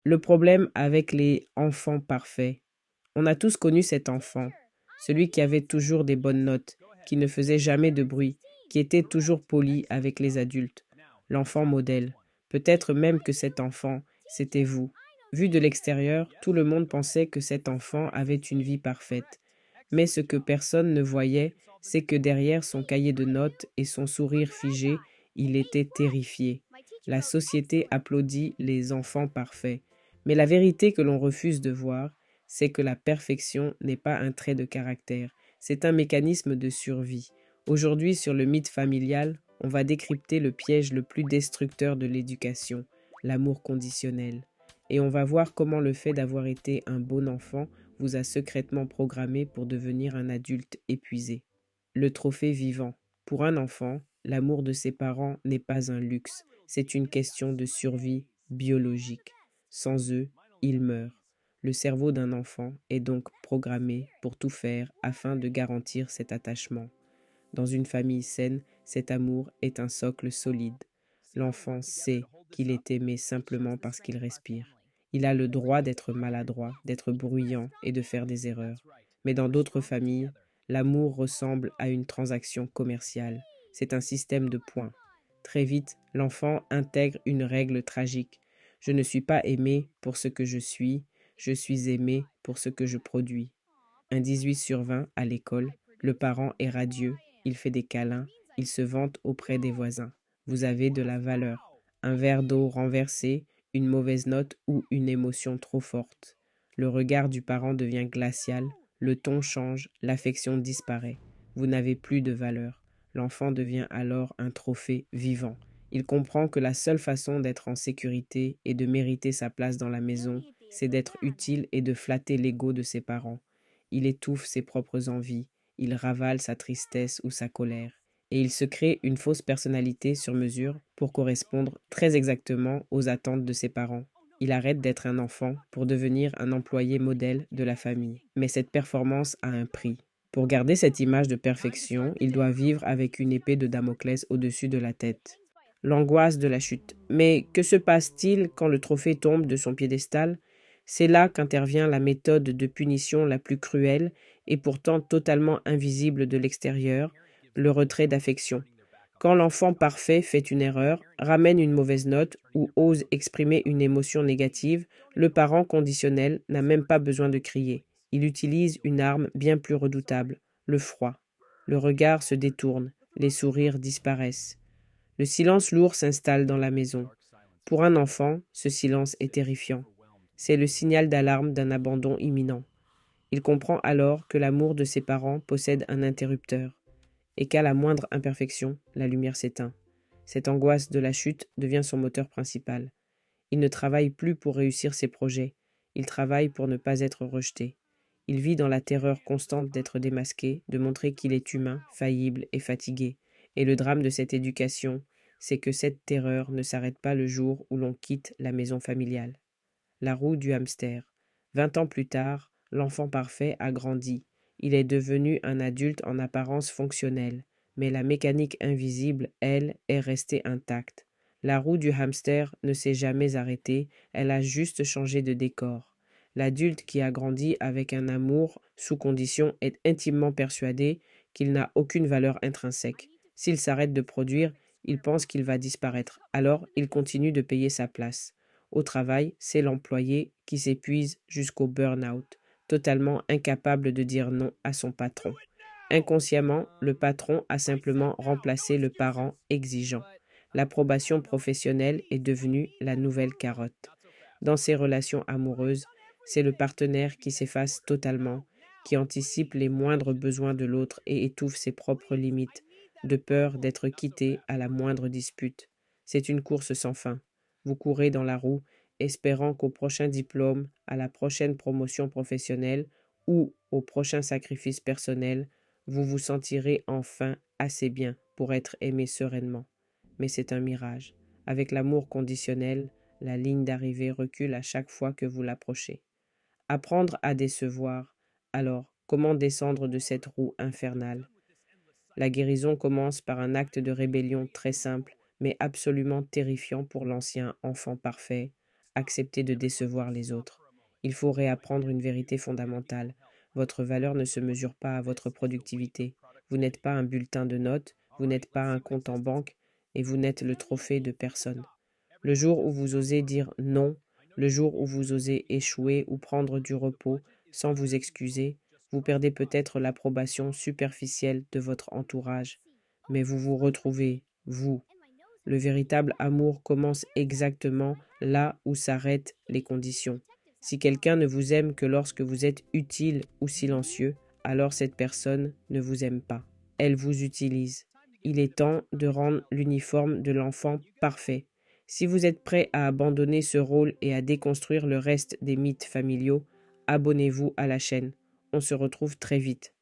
Le problème avec les enfants parfaits, on a tous connu cet enfant, celui qui avait toujours des bonnes notes, qui ne faisait jamais de bruit, qui était toujours poli avec les adultes. L'enfant modèle. Peut-être même que cet enfant, c'était vous. Vu de l'extérieur, tout le monde pensait que cet enfant avait une vie parfaite. Mais ce que personne ne voyait, c'est que derrière son cahier de notes et son sourire figé, il était terrifié. La société applaudit les enfants parfaits. Mais la vérité que l'on refuse de voir, c'est que la perfection n'est pas un trait de caractère, c'est un mécanisme de survie. Aujourd'hui, sur le mythe familial, on va décrypter le piège le plus destructeur de l'éducation, l'amour conditionnel. Et on va voir comment le fait d'avoir été un bon enfant vous a secrètement programmé pour devenir un adulte épuisé. Le trophée vivant. Pour un enfant, l'amour de ses parents n'est pas un luxe, c'est une question de survie biologique. Sans eux, il meurt. Le cerveau d'un enfant est donc programmé pour tout faire afin de garantir cet attachement. Dans une famille saine, cet amour est un socle solide. L'enfant sait qu'il est aimé simplement parce qu'il respire. Il a le droit d'être maladroit, d'être bruyant et de faire des erreurs. Mais dans d'autres familles, l'amour ressemble à une transaction commerciale. C'est un système de points. Très vite, l'enfant intègre une règle tragique. Je ne suis pas aimé pour ce que je suis aimé pour ce que je produis. Un 18/20 à l'école, le parent est radieux, il fait des câlins, il se vante auprès des voisins. Vous avez de la valeur. Un verre d'eau renversé, une mauvaise note ou une émotion trop forte. Le regard du parent devient glacial, le ton change, l'affection disparaît. Vous n'avez plus de valeur. L'enfant devient alors un trophée vivant. Il comprend que la seule façon d'être en sécurité et de mériter sa place dans la maison, c'est d'être utile et de flatter l'ego de ses parents. Il étouffe ses propres envies, il ravale sa tristesse ou sa colère, et il se crée une fausse personnalité sur mesure pour correspondre très exactement aux attentes de ses parents. Il arrête d'être un enfant pour devenir un employé modèle de la famille. Mais cette performance a un prix. Pour garder cette image de perfection, il doit vivre avec une épée de Damoclès au-dessus de la tête. L'angoisse de la chute. Mais que se passe-t-il quand le trophée tombe de son piédestal? C'est là qu'intervient la méthode de punition la plus cruelle et pourtant totalement invisible de l'extérieur, le retrait d'affection. Quand l'enfant parfait fait une erreur, ramène une mauvaise note ou ose exprimer une émotion négative, le parent conditionnel n'a même pas besoin de crier. Il utilise une arme bien plus redoutable, le froid. Le regard se détourne, les sourires disparaissent. Le silence lourd s'installe dans la maison. Pour un enfant, ce silence est terrifiant. C'est le signal d'alarme d'un abandon imminent. Il comprend alors que l'amour de ses parents possède un interrupteur et qu'à la moindre imperfection, la lumière s'éteint. Cette angoisse de la chute devient son moteur principal. Il ne travaille plus pour réussir ses projets, il travaille pour ne pas être rejeté. Il vit dans la terreur constante d'être démasqué, de montrer qu'il est humain, faillible et fatigué. Et le drame de cette éducation, c'est que cette terreur ne s'arrête pas le jour où l'on quitte la maison familiale. La roue du hamster. 20 ans plus tard, l'enfant parfait a grandi. Il est devenu un adulte en apparence fonctionnelle, mais la mécanique invisible, elle, est restée intacte. La roue du hamster ne s'est jamais arrêtée, elle a juste changé de décor. L'adulte qui a grandi avec un amour sous condition est intimement persuadé qu'il n'a aucune valeur intrinsèque. S'il s'arrête de produire, il pense qu'il va disparaître, alors il continue de payer sa place. Au travail, c'est l'employé qui s'épuise jusqu'au burn-out, totalement incapable de dire non à son patron. Inconsciemment, le patron a simplement remplacé le parent exigeant. L'approbation professionnelle est devenue la nouvelle carotte. Dans ses relations amoureuses, c'est le partenaire qui s'efface totalement, qui anticipe les moindres besoins de l'autre et étouffe ses propres limites, de peur d'être quitté à la moindre dispute. C'est une course sans fin. Vous courez dans la roue, espérant qu'au prochain diplôme, à la prochaine promotion professionnelle ou au prochain sacrifice personnel, vous vous sentirez enfin assez bien pour être aimé sereinement. Mais c'est un mirage. Avec l'amour conditionnel, la ligne d'arrivée recule à chaque fois que vous l'approchez. Apprendre à décevoir. Alors, comment descendre de cette roue infernale? La guérison commence par un acte de rébellion très simple, mais absolument terrifiant pour l'ancien enfant parfait. accepter de décevoir les autres. Il faut réapprendre une vérité fondamentale. Votre valeur ne se mesure pas à votre productivité. Vous n'êtes pas un bulletin de notes, vous n'êtes pas un compte en banque, et vous n'êtes le trophée de personne. Le jour où vous osez dire non, le jour où vous osez échouer ou prendre du repos sans vous excuser, vous perdez peut-être l'approbation superficielle de votre entourage, mais vous vous retrouvez, vous. Le véritable amour commence exactement là où s'arrêtent les conditions. Si quelqu'un ne vous aime que lorsque vous êtes utile ou silencieux, alors cette personne ne vous aime pas. Elle vous utilise. Il est temps de rendre l'uniforme de l'enfant parfait. Si vous êtes prêt à abandonner ce rôle et à déconstruire le reste des mythes familiaux, abonnez-vous à la chaîne. On se retrouve très vite.